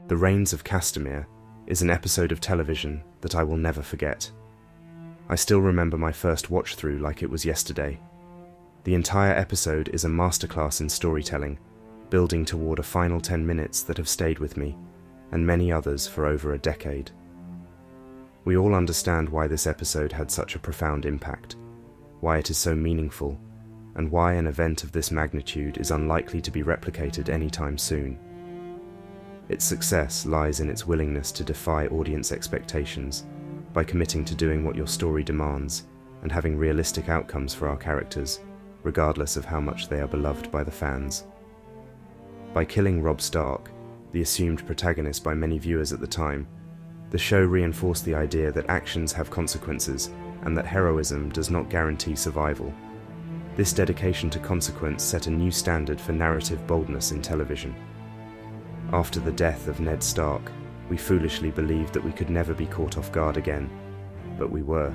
The Rains of Castamere is an episode of television that I will never forget. I still remember my first watch-through like it was yesterday. The entire episode is a masterclass in storytelling, building toward a final 10 minutes that have stayed with me, and many others for over a decade. We all understand why this episode had such a profound impact, why it is so meaningful, and why an event of this magnitude is unlikely to be replicated anytime soon. Its success lies in its willingness to defy audience expectations by committing to doing what your story demands and having realistic outcomes for our characters, regardless of how much they are beloved by the fans. By killing Robb Stark, the assumed protagonist by many viewers at the time, the show reinforced the idea that actions have consequences and that heroism does not guarantee survival. This dedication to consequence set a new standard for narrative boldness in television. After the death of Ned Stark, we foolishly believed that we could never be caught off guard again, but we were.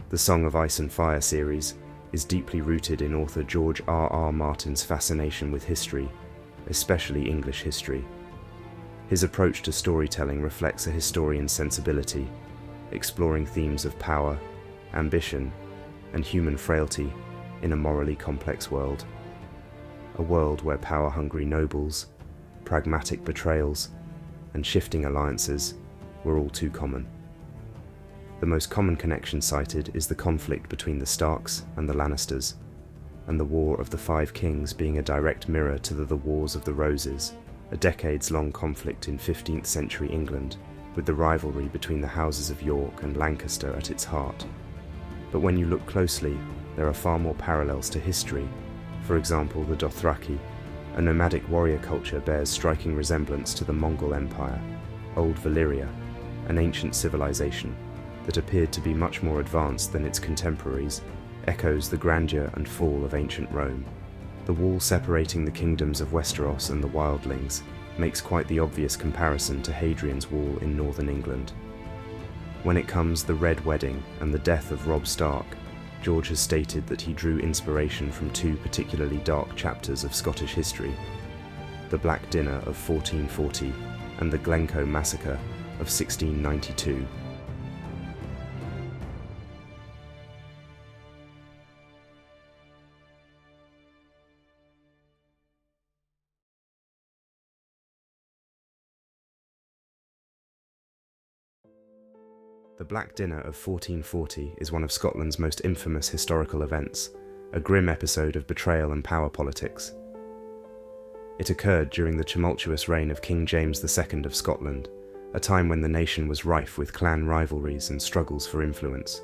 The Song of Ice and Fire series is deeply rooted in author George R.R. Martin's fascination with history, especially English history. His approach to storytelling reflects a historian's sensibility, exploring themes of power, ambition, and human frailty in a morally complex world. A world where power-hungry nobles, pragmatic betrayals, and shifting alliances were all too common. The most common connection cited is the conflict between the Starks and the Lannisters, and the War of the Five Kings being a direct mirror to the Wars of the Roses, a decades-long conflict in 15th century England, with the rivalry between the houses of York and Lancaster at its heart. But when you look closely, there are far more parallels to history. For example, the Dothraki, a nomadic warrior culture, bears striking resemblance to the Mongol Empire. Old Valyria, an ancient civilization that appeared to be much more advanced than its contemporaries, echoes the grandeur and fall of ancient Rome. The wall separating the kingdoms of Westeros and the Wildlings makes quite the obvious comparison to Hadrian's Wall in northern England. When it comes the Red Wedding and the death of Robb Stark, George has stated that he drew inspiration from two particularly dark chapters of Scottish history, the Black Dinner of 1440 and the Glencoe Massacre of 1692. The Black Dinner of 1440 is one of Scotland's most infamous historical events, a grim episode of betrayal and power politics. It occurred during the tumultuous reign of King James II of Scotland, a time when the nation was rife with clan rivalries and struggles for influence.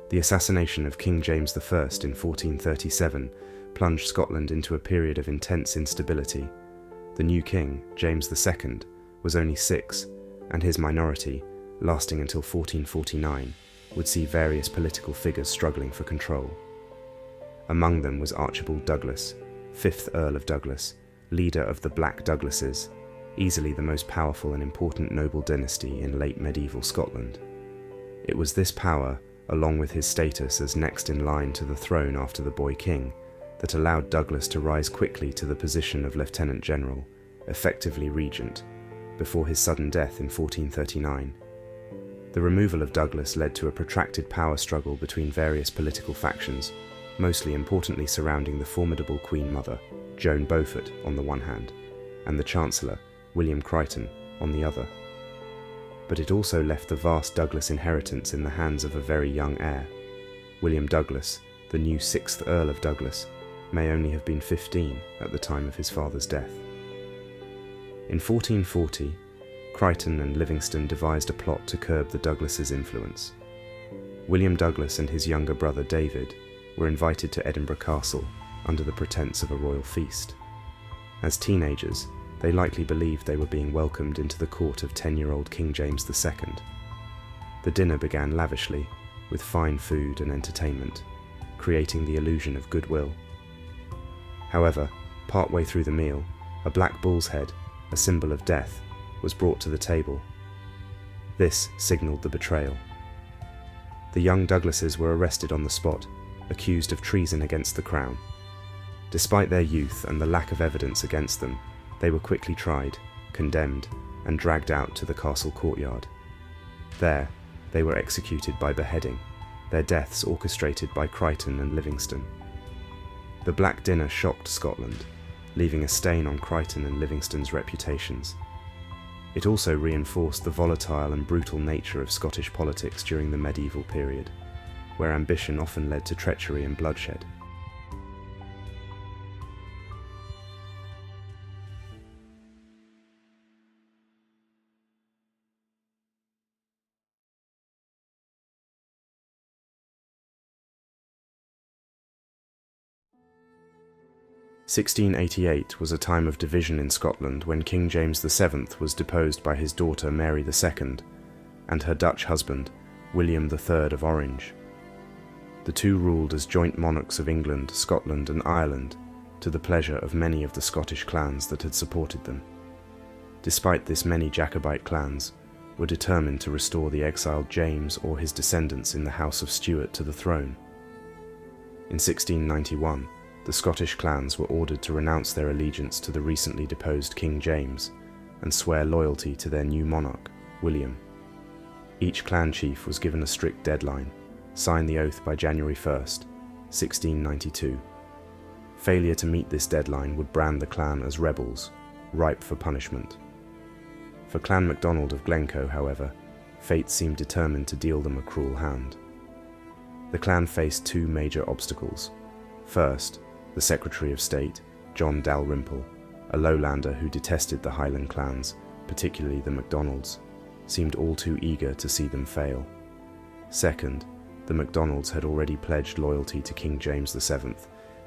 The assassination of King James I in 1437 plunged Scotland into a period of intense instability. The new king, James II, was only 6, and his minority, lasting until 1449, would see various political figures struggling for control. Among them was Archibald Douglas, 5th Earl of Douglas, leader of the Black Douglases, easily the most powerful and important noble dynasty in late medieval Scotland. It was this power, along with his status as next in line to the throne after the boy king, that allowed Douglas to rise quickly to the position of Lieutenant General, effectively regent, before his sudden death in 1439. The removal of Douglas led to a protracted power struggle between various political factions, mostly importantly surrounding the formidable Queen Mother, Joan Beaufort, on the one hand, and the Chancellor, William Crichton, on the other. But it also left the vast Douglas inheritance in the hands of a very young heir. William Douglas, the new 6th Earl of Douglas, may only have been 15 at the time of his father's death. In 1440, Crichton and Livingston devised a plot to curb the Douglases' influence. William Douglas and his younger brother David were invited to Edinburgh Castle under the pretense of a royal feast. As teenagers, they likely believed they were being welcomed into the court of 10-year-old King James II. The dinner began lavishly, with fine food and entertainment, creating the illusion of goodwill. However, partway through the meal, a black bull's head, a symbol of death, was brought to the table. This signalled the betrayal. The young Douglases were arrested on the spot, accused of treason against the crown. Despite their youth and the lack of evidence against them, They were quickly tried, condemned, and dragged out to the castle courtyard. There, they were executed by beheading, their deaths orchestrated by Crichton and Livingston. The Black Dinner shocked Scotland, leaving a stain on Crichton and Livingston's reputations. It also reinforced the volatile and brutal nature of Scottish politics during the medieval period, where ambition often led to treachery and bloodshed. (1688) was a time of division in Scotland when King James VII was deposed by his daughter Mary II and her Dutch husband, William III of Orange. The two ruled as joint monarchs of England, Scotland and Ireland, to the pleasure of many of the Scottish clans that had supported them. Despite this, many Jacobite clans were determined to restore the exiled James or his descendants in the House of Stuart to the throne. In 1691, the Scottish clans were ordered to renounce their allegiance to the recently deposed King James and swear loyalty to their new monarch, William. Each clan chief was given a strict deadline: sign the oath by January 1st, 1692. Failure to meet this deadline would brand the clan as rebels, ripe for punishment. For Clan MacDonald of Glencoe, however, fate seemed determined to deal them a cruel hand. The clan faced two major obstacles. First, the Secretary of State, John Dalrymple, a lowlander who detested the Highland clans, particularly the MacDonalds, seemed all too eager to see them fail. Second, the MacDonalds had already pledged loyalty to King James VII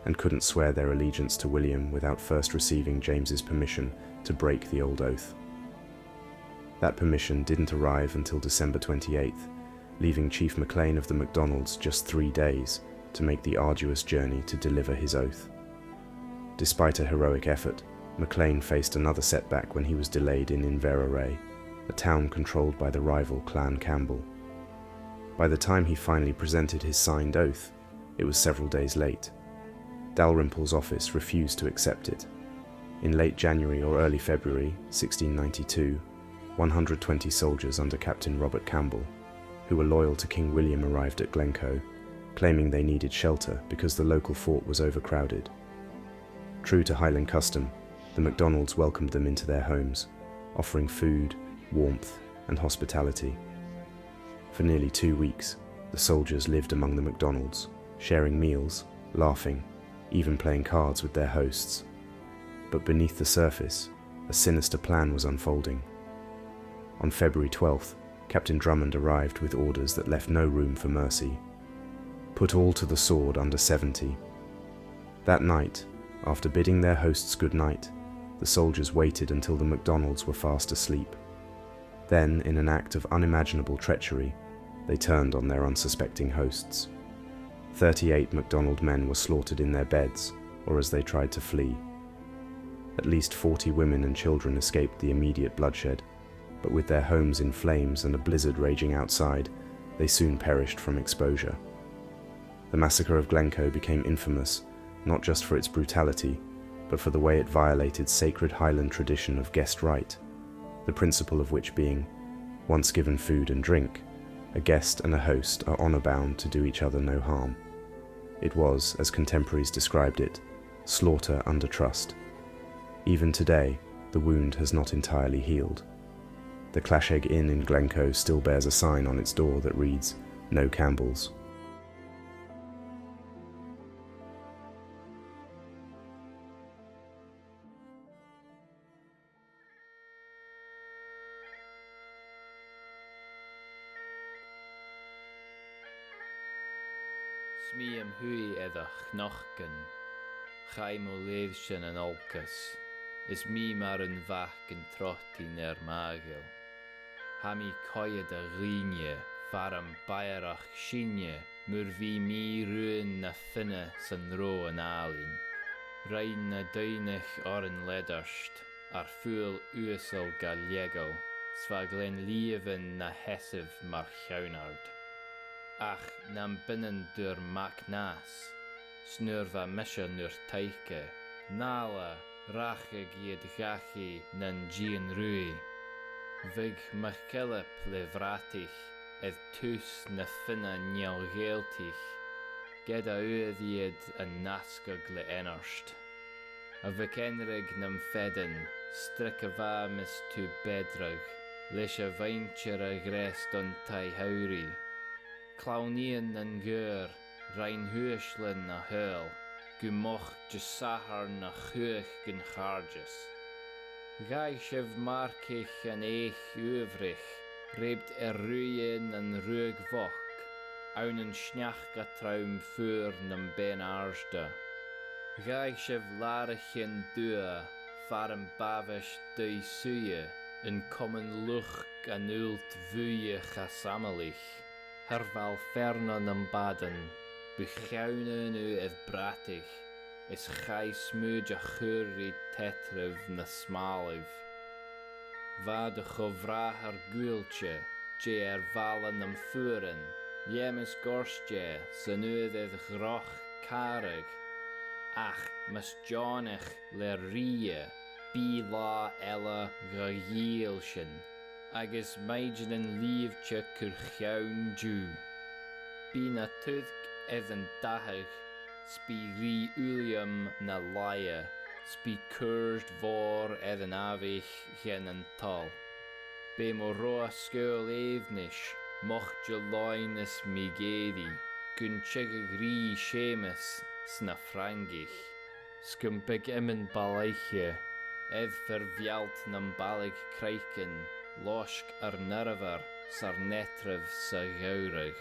and couldn't swear their allegiance to William without first receiving James's permission to break the old oath. That permission didn't arrive until December 28th, leaving Chief Maclean of the MacDonalds just 3 days to make the arduous journey to deliver his oath. Despite a heroic effort, Maclean faced another setback when he was delayed in Inverarray, a town controlled by the rival Clan Campbell. By the time he finally presented his signed oath, it was several days late. Dalrymple's office refused to accept it. In late January or early February 1692, 120 soldiers under Captain Robert Campbell, who were loyal to King William, arrived at Glencoe, claiming they needed shelter because the local fort was overcrowded. True to Highland custom, the MacDonalds welcomed them into their homes, offering food, warmth, and hospitality. For nearly 2 weeks, the soldiers lived among the MacDonalds, sharing meals, laughing, even playing cards with their hosts. But beneath the surface, a sinister plan was unfolding. On February 12th, Captain Drummond arrived with orders that left no room for mercy. Put all to the sword under 70. That night, after bidding their hosts good night, the soldiers waited until the MacDonalds were fast asleep. Then, in an act of unimaginable treachery, they turned on their unsuspecting hosts. 38 MacDonald men were slaughtered in their beds, or as they tried to flee. At least 40 women and children escaped the immediate bloodshed, but with their homes in flames and a blizzard raging outside, they soon perished from exposure. The massacre of Glencoe became infamous, not just for its brutality, but for the way it violated sacred Highland tradition of guest right, the principle of which being, once given food and drink, a guest and a host are honour-bound to do each other no harm. It was, as contemporaries described it, slaughter under trust. Even today, the wound has not entirely healed. The Clashegg Inn in Glencoe still bears a sign on its door that reads, "No Campbells." Smíam hui edach knochken, chaim o leidsin an olcas, is mi mar an vach an trotti ner magel. Hami coiad a rinje, faram bayarach shinje, mur vi mi ruin na finne san ro an alin. Rein na duinich or an ledarst, ar fuel uasel gallego, svaglen lieven na hessiv mar chaunard. Ach, nam binnen dur mac nas, snurva misha nur taike, nala, rachig iad gachi nan gian rui. Vig machkelip le vratich, edd tus na finna nialgeeltich, geda ueddied an nasgog le enerst. A vikenrig nam fedden, stricke va mis tu bedrag, leis a vaintjer a grest on tai hauri. Claunien an geur, rein huislin na heul, gumoch sahar na chuch gyn charges. Gai siv markich an eich uvrich, rebt ruien an ruig voch, aun an snach gatraum fuur nam ben arsda. Gai siv larichin dua, farm bavish dui suye, in common luch an ult vuye chasamalich. Herval ferna nam baden, buchjaunen u edd bratig, is gai smuj a churri tetriv na smaliv. Va de chovraher gultje, je valen nam furen, jemis gorstje, san u edd groch karig, ach mas jonich le rie, bi la ella gagielsjen, agus meidjen en liefje kurchjaun ju. Bi na tudk edd an dahig, spi ri ulium na laie, spi kurst vor edd an avich gen an tal. Be mo roa skul evnish, moch je loinis migedi, gun chigig ri shemus sna frangich. Skumpig immen baleiche, edd vervialt nam balig kreiken, losk nerver sar netriv sa gaurig.